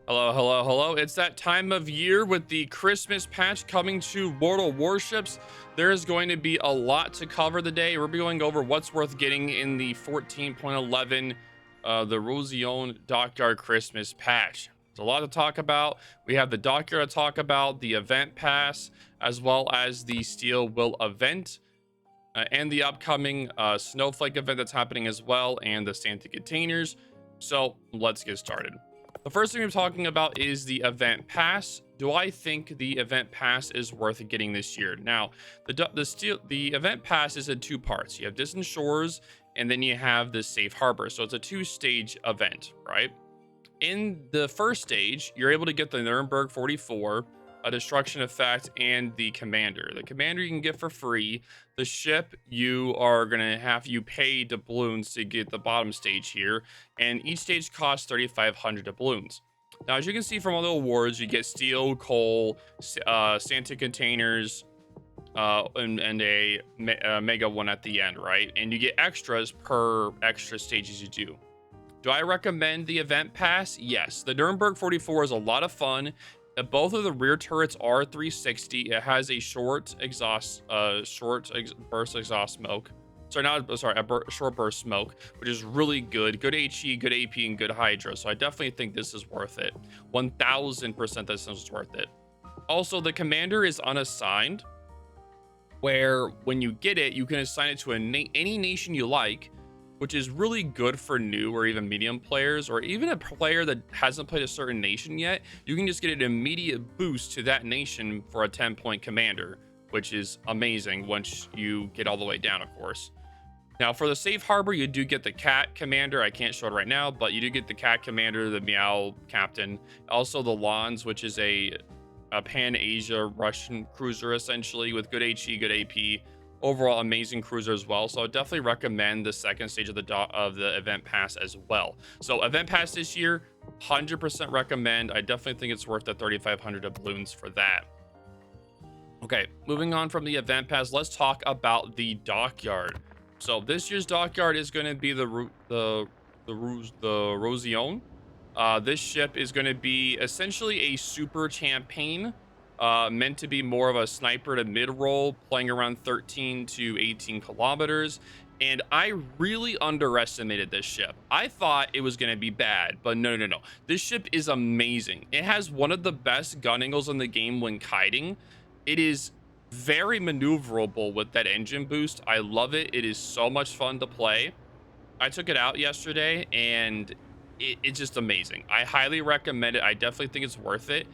Hello, hello, hello. It's that time of year with the Christmas patch coming to World of Warships. There's going to be a lot to cover today. We'll be going over what's worth getting in the 14.11, the Roussillon Dockyard Christmas patch. There's a lot to talk about. We have the Dockyard to talk about, the event pass, as well as the Steelwill event, and the upcoming Snowflake event that's happening as well, and the Santa containers. So let's get started. The first thing we're talking about is the event pass. Do I think the event pass is worth getting this year? Now, the event pass is in two parts. You have Distant Shores, and then you have the Safe Harbor. So it's a two-stage event, right? In the first stage, you're able to get the Nurnberg'44, a destruction effect, and the commander. The commander you can get for free. The ship, you are gonna have you pay doubloons to get the bottom stage here, and each stage costs 3,500 doubloons. Now, as you can see from all the awards, you get steel, coal, Santa containers, and a mega one at the end, right? And you get extras per extra stages you do. Do I recommend the event pass? Yes. The Nurnberg'44 is a lot of fun. Both of the rear turrets are 360. It has a short burst exhaust smoke. Short burst smoke, which is really good. Good HE, good AP, and good Hydra. So I definitely think this is worth it. 1000% this is worth it. Also, the commander is unassigned, where when you get it, you can assign it to any nation you like, which is really good for new or even medium players, or even a player that hasn't played a certain nation yet. You can just get an immediate boost to that nation for a 10-point commander, which is amazing once you get all the way down, of course. Now, for the Safe Harbor, you do get the Cat commander. I can't show it right now, but you do get the Cat commander, the Meow captain, also the Lanz, which is a Pan-Asia Russian cruiser, essentially, with good HE, good AP. Overall, amazing cruiser as well. So I definitely recommend the second stage of the event pass as well. So event pass this year, 100% recommend. I definitely think it's worth the 3,500 doubloons for that. Okay, moving on from the event pass, let's talk about the dockyard. So this year's dockyard is going to be the Roussillon. This ship is going to be essentially a super champagne. Meant to be more of a sniper to mid-roll, playing around 13 to 18 kilometers. And I really underestimated this ship. I thought it was going to be bad, but no. This ship is amazing. It has one of the best gun angles in the game when kiting. It is very maneuverable with that engine boost. I love it. It is so much fun to play. I took it out yesterday, and it's just amazing. I highly recommend it. I definitely think it's worth it.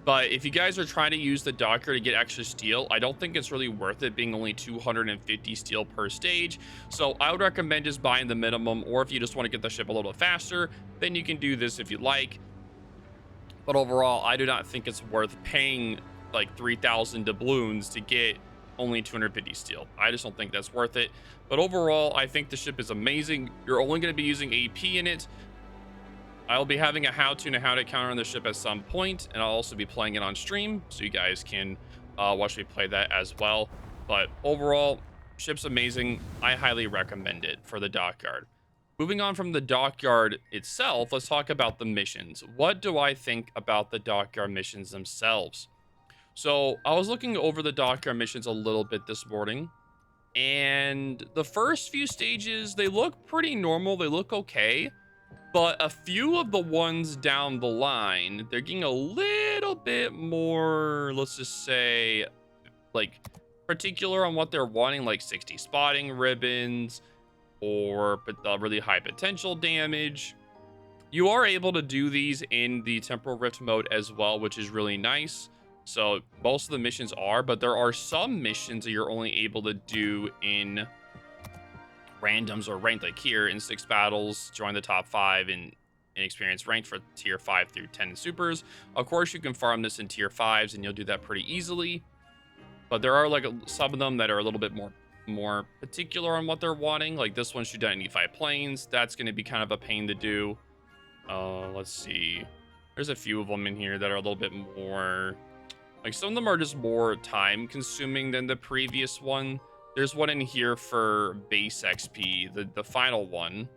But if you guys are trying to use the Docker to get extra steel, I don't think it's really worth it, being only 250 steel per stage. So I would recommend just buying the minimum, or if you just want to get the ship a little bit faster, then you can do this if you like. But overall, I do not think it's worth paying like 3,000 doubloons to get only 250 steel. I just don't think that's worth it. But overall, I think the ship is amazing. You're only going to be using AP in it. I'll be having a how-to and a how to counter on the ship at some point, and I'll also be playing it on stream, so you guys can watch me play that as well. But overall, ship's amazing. I highly recommend it for the dockyard. Moving on from the dockyard itself, let's talk about the missions. What do I think about the dockyard missions themselves? So I was looking over the dockyard missions a little bit this morning, and the first few stages, they look pretty normal. They look okay. But a few of the ones down the line, they're getting a little bit more, let's just say, like, particular on what they're wanting, like 60 spotting ribbons or really high potential damage. You are able to do these in the temporal rift mode as well, which is really nice. So most of the missions are, but there are some missions that you're only able to do in randoms or ranked, like here in 6 battles, join the top 5 in experience ranked for tier 5 through 10 in supers. Of course, you can farm this in tier 5s and you'll do that pretty easily, but there are like some of them that are a little bit more particular on what they're wanting. Like this one, shoot down E5 planes. That's going to be kind of a pain to do. Let's see, there's a few of them in here that are a little bit more, like, some of them are just more time consuming than the previous one. There's one in here for base XP, the final one.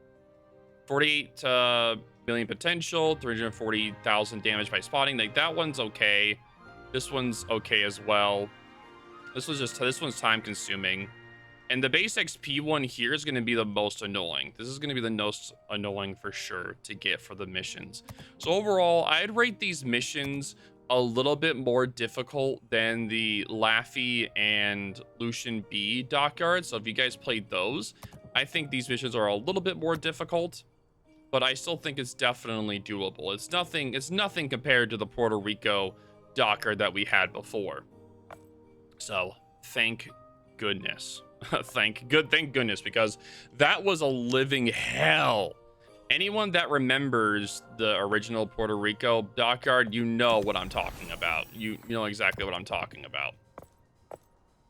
48 million potential, 340,000 damage by spotting. Like, that one's okay. This one's okay as well. This one's time consuming. And the base XP one here is going to be the most annoying. This is going to be the most annoying for sure to get for the missions. So overall, I'd rate these missions a little bit more difficult than the Laffy and Lucian B dockyard. So if you guys played those, I think these missions are a little bit more difficult, but I still think it's definitely doable. It's nothing compared to the Puerto Rico dockyard that we had before. So thank goodness. thank goodness, because that was a living hell. Anyone that remembers the original Puerto Rico dockyard, you know what I'm talking about. You know exactly what I'm talking about.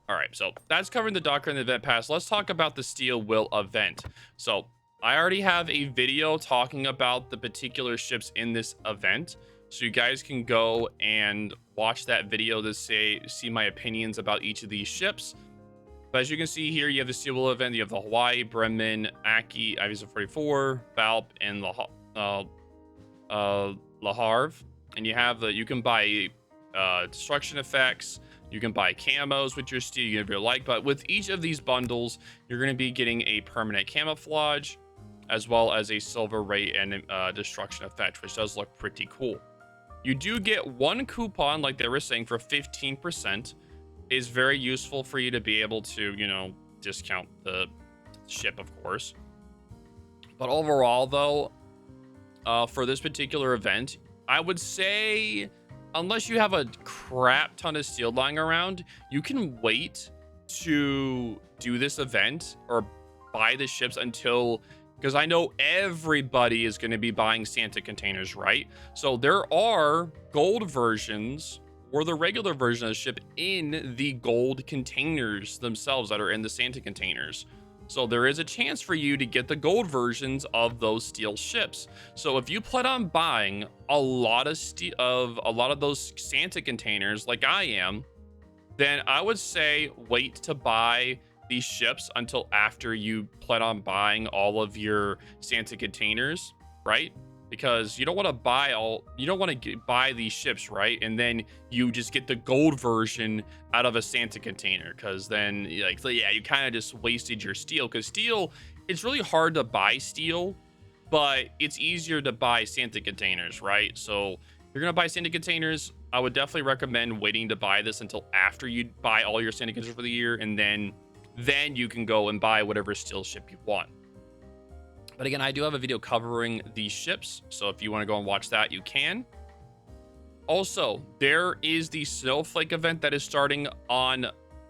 All right, so that's covering the dockyard and the event pass. Let's talk about the Steelwill event. So I already have a video talking about the particular ships in this event, so you guys can go and watch that video to see my opinions about each of these ships. But as you can see here, you have the Steelwill event, you have the Hawaii, Bremen, Aki, IV-44, Valp, and La Havre. And you can buy destruction effects, you can buy camos with your steel if you like, but with each of these bundles, you're going to be getting a permanent camouflage, as well as a silver rate and destruction effect, which does look pretty cool. You do get one coupon, like they were saying, for 15%. Is very useful for you to be able to, you know, discount the ship, of course. But overall, though, for this particular event, I would say, unless you have a crap ton of steel lying around, you can wait to do this event or buy the ships until, because I know everybody is going to be buying Santa containers, right? So there are gold versions or the regular version of the ship in the gold containers themselves that are in the Santa containers. So there is a chance for you to get the gold versions of those steel ships. So if you plan on buying a lot of those Santa containers like I am, then I would say wait to buy these ships until after you plan on buying all of your Santa containers, right? Because you don't want to buy these ships, right? And then you just get the gold version out of a Santa container, because then, like, yeah, you kind of just wasted your steel. Because steel, it's really hard to buy steel, but it's easier to buy Santa containers, right? So if you're gonna buy Santa containers, I would definitely recommend waiting to buy this until after you buy all your Santa containers for the year, and then you can go and buy whatever steel ship you want. But again, I do have a video covering these ships, so if you want to go and watch that, you can. Also, there is the Snowflake event that is starting on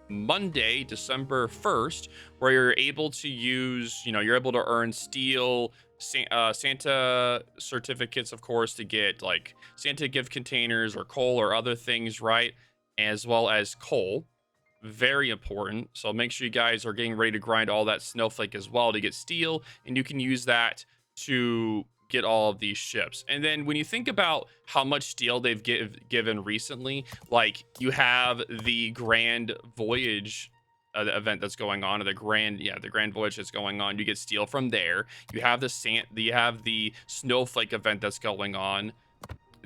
Monday, December 1st, where you're able to use, you're able to earn steel, Santa certificates, of course, to get like Santa gift containers or coal or other things, right? As well as coal. Very important. So make sure you guys are getting ready to grind all that Snowflake as well to get steel, and you can use that to get all of these ships. And then when you think about how much steel they've given recently, like you have the Grand Voyage event that's going on, or the Grand Voyage that's going on. You get steel from there. You have the Snowflake event that's going on.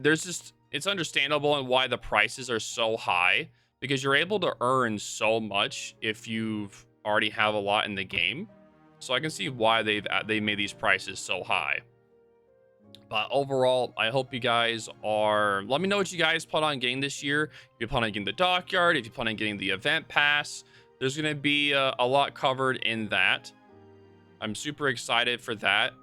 It's understandable and why the prices are so high, because you're able to earn so much if you've already have a lot in the game. So I can see why they made these prices so high. But overall, I hope you guys let me know what you guys plan on getting this year. If you plan on getting the dockyard, if you plan on getting the event pass, there's going to be a lot covered in that. I'm super excited for that.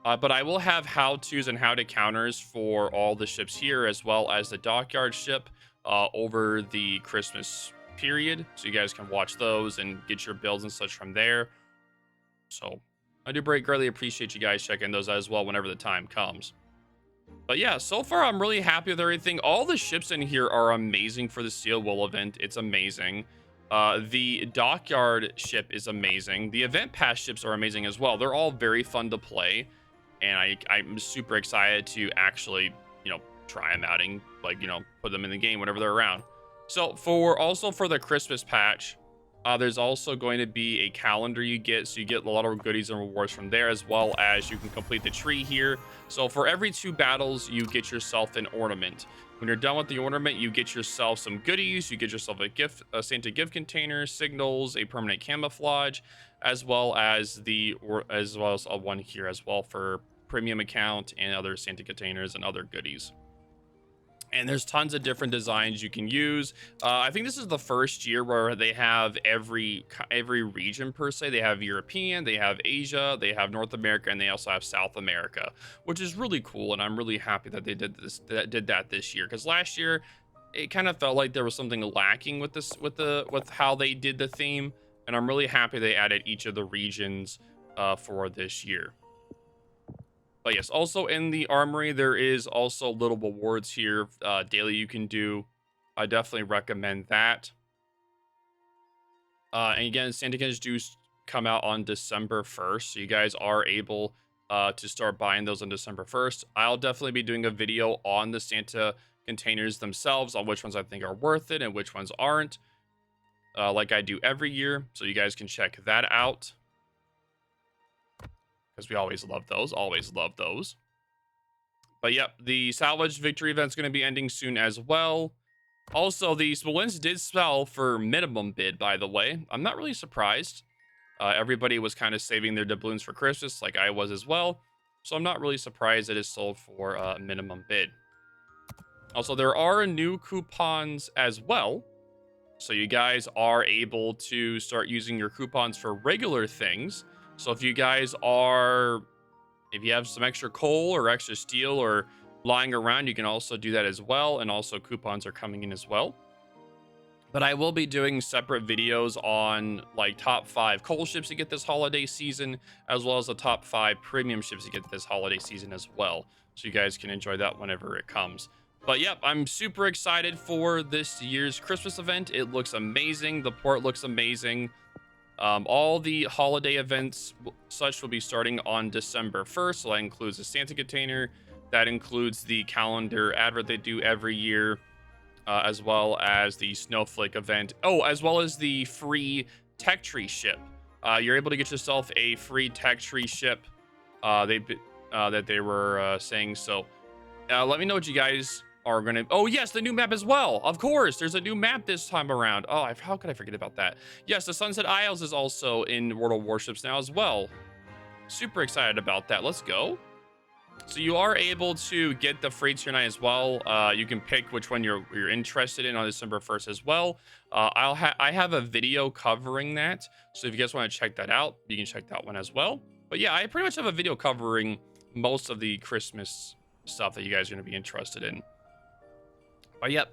But I will have how-tos and how-to counters for all the ships here, as well as the dockyard ship over the Christmas period, so you guys can watch those and get your builds and such from there. So I do greatly appreciate you guys checking those out as well whenever the time comes. But yeah, so far I'm really happy with everything. All the ships in here are amazing for the Steelwill event. It's amazing. The dockyard ship is amazing. The event pass ships are amazing as well. They're all very fun to play, and I'm super excited to actually try them out and put them in the game whenever they're around. So for the Christmas patch, There's also going to be a calendar you get, so you get a lot of goodies and rewards from there, as well as you can complete the tree here. So for every 2 battles, you get yourself an ornament. When you're done with the ornament, you get yourself some goodies. You get yourself a Santa gift container, signals, a permanent camouflage, as well as a one here as well for premium account and other Santa containers and other goodies. And there's tons of different designs you can use. I think this is the first year where they have every region per se. They have European, they have Asia, they have North America, and they also have South America, which is really cool. And I'm really happy that they did that this year, because last year it kind of felt like there was something lacking with how they did the theme. And I'm really happy they added each of the regions for this year. But yes, also in the armory, there is also little rewards here daily you can do. I definitely recommend that. And again, Santa containers do come out on December 1st. So you guys are able to start buying those on December 1st. I'll definitely be doing a video on the Santa containers themselves, on which ones I think are worth it and which ones aren't. Like I do every year. So you guys can check that out, because we always love those, But yep, the salvage victory event's going to be ending soon as well. Also, the Smolensk did sell for minimum bid, by the way. I'm not really surprised. Everybody was kind of saving their doubloons for Christmas, like I was as well. So I'm not really surprised that it's sold for minimum bid. Also, there are new coupons as well. So you guys are able to start using your coupons for regular things. So if you have some extra coal or extra steel or lying around, you can also do that as well. And also coupons are coming in as well. But I will be doing separate videos on like top 5 coal ships you get this holiday season, as well as the top 5 premium ships you get this holiday season as well. So you guys can enjoy that whenever it comes. But yep, I'm super excited for this year's Christmas event. It looks amazing. The port looks amazing. All the holiday events such will be starting on December 1st. So that includes the Santa container. That includes the calendar advert they do every year, as well as the snowflake event. Oh, as well as the free tech tree ship. You're able to get yourself a free tech tree ship that they were saying. So let me know what you guys are gonna. Oh yes, the new map as well. Of course, there's a new map this time around. Oh, how could I forget about that? Yes, the Sunset Isles is also in World of Warships now as well. Super excited about that. Let's go. So you are able to get the free tier 9 as well. You can pick which one you're interested in on December 1st as well. I have a video covering that. So if you guys want to check that out, you can check that one as well. But yeah, I pretty much have a video covering most of the Christmas stuff that you guys are going to be interested in. But yeah,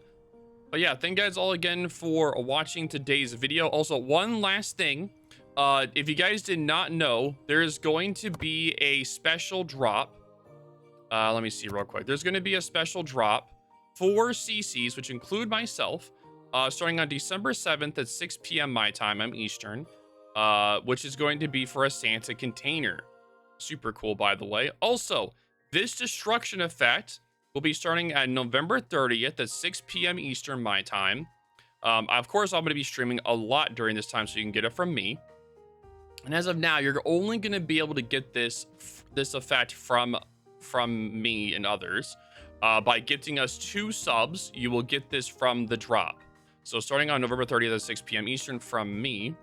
thank you guys all again for watching today's video. Also, one last thing. If you guys did not know, there is going to be a special drop. Let me see real quick. There's going to be a special drop for CCs, which include myself, starting on December 7th at 6 p.m. my time. I'm Eastern, which is going to be for a Santa container. Super cool, by the way. Also, this destruction effect will be starting at November 30th at 6 p.m. Eastern my time. Of course, I'm going to be streaming a lot during this time, so you can get it from me. And as of now, you're only going to be able to get this effect from me and others. By gifting us 2 subs, you will get this from the drop. So starting on November 30th at 6 p.m. Eastern from me,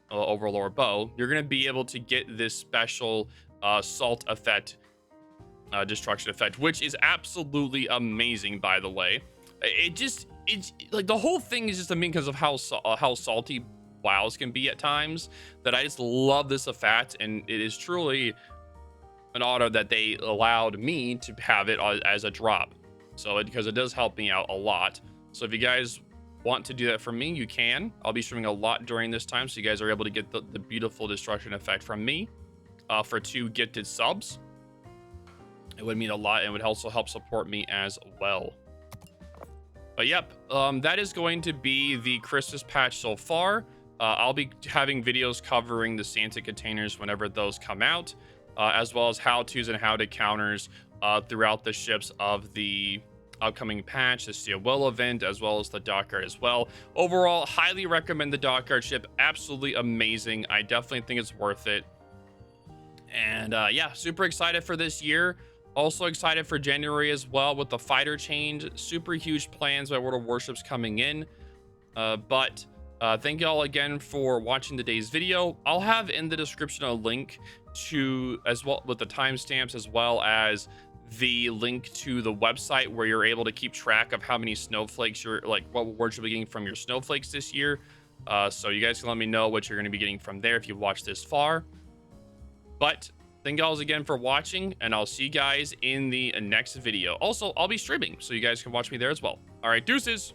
Overlord Bo, you're going to be able to get this special salt effect, destruction effect, which is absolutely amazing, by the way. It's like the whole thing is just amazing because of how salty wows can be at times, that I just love this effect, and it is truly an honor that they allowed me to have it as a drop. So because it does help me out a lot. So if you guys want to do that for me, you can. I'll be streaming a lot during this time, so you guys are able to get the beautiful destruction effect from me for 2 gifted subs. It would mean a lot, and would also help support me as well. But yep, that is going to be the Christmas patch so far. I'll be having videos covering the Santa containers whenever those come out, as well as how-tos and how-to counters throughout the ships of the upcoming patch, the Steelwill event, as well as the Dockyard as well. Overall, highly recommend the Dockyard ship. Absolutely amazing. I definitely think it's worth it. And yeah, super excited for this year. Also excited for January as well with the fighter change. Super huge plans by World of Warships coming in. But thank y'all again for watching today's video. I'll have in the description a link to, as well with the timestamps, as well as the link to the website where you're able to keep track of how many snowflakes you're, like, what rewards you'll be getting from your snowflakes this year. So you guys can let me know what you're going to be getting from there if you've watched this far. But thank y'all again for watching, and I'll see you guys in the next video. Also, I'll be streaming, so you guys can watch me there as well. All right, deuces.